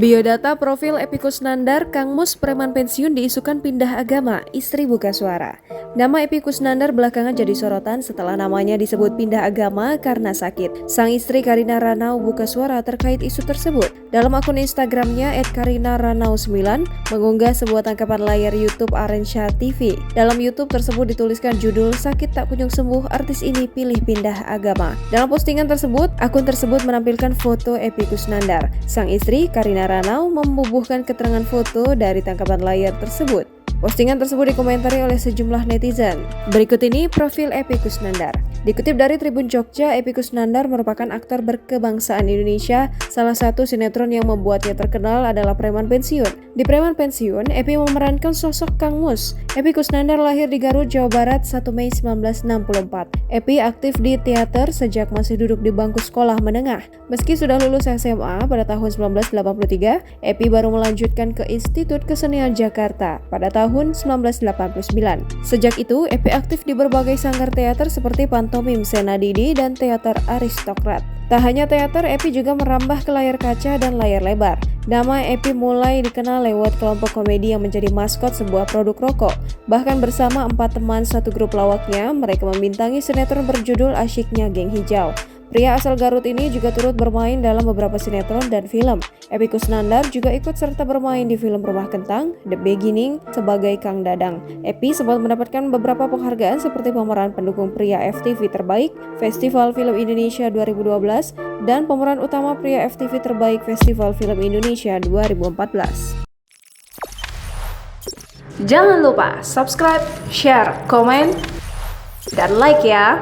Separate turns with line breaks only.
Biodata profil Epy Kusnandar, Kang Mus preman pensiun diisukan pindah agama, istri buka suara. Nama Epy Kusnandar belakangan jadi sorotan setelah namanya disebut pindah agama karena sakit. Sang istri Karina Ranau buka suara terkait isu tersebut. Dalam akun Instagramnya @karinaranau9 mengunggah sebuah tangkapan layar YouTube Arensha TV. Dalam YouTube tersebut dituliskan judul "Sakit tak kunjung sembuh, artis ini pilih pindah agama". Dalam postingan tersebut, akun tersebut menampilkan foto Epy Kusnandar. Sang istri Karina Ranau membubuhkan keterangan foto dari tangkapan layar tersebut. Postingan tersebut dikomentari oleh sejumlah netizen. Berikut ini profil Epy Kusnandar. Dikutip dari Tribun Jogja, Epy Kusnandar merupakan aktor berkebangsaan Indonesia. Salah satu sinetron yang membuatnya terkenal adalah Preman Pensiun. Di Preman Pensiun, Epy memerankan sosok Kang Mus. Epy Kusnandar lahir di Garut, Jawa Barat 1 Mei 1964. Epy aktif di teater sejak masih duduk di bangku sekolah menengah. Meski sudah lulus SMA pada tahun 1983, Epy baru melanjutkan ke Institut Kesenian Jakarta pada tahun 1989. Sejak itu, Epy aktif di berbagai sanggar teater seperti pantomim Senadidi dan teater Aristokrat. Tak hanya teater, Epy juga merambah ke layar kaca dan layar lebar. Nama Epy mulai dikenal lewat kelompok komedi yang menjadi maskot sebuah produk rokok. Bahkan bersama 4 teman satu grup lawaknya, mereka membintangi sinetron berjudul Asyiknya Geng Hijau. Pria asal Garut ini juga turut bermain dalam beberapa sinetron dan film. Epy Kusnandar juga ikut serta bermain di film Rumah Kentang, The Beginning sebagai Kang Dadang. Epy sempat mendapatkan beberapa penghargaan seperti pemeran pendukung pria FTV terbaik, Festival Film Indonesia 2012, dan pemeran utama pria FTV terbaik Festival Film Indonesia 2014. Jangan lupa subscribe, share, komen, dan like ya!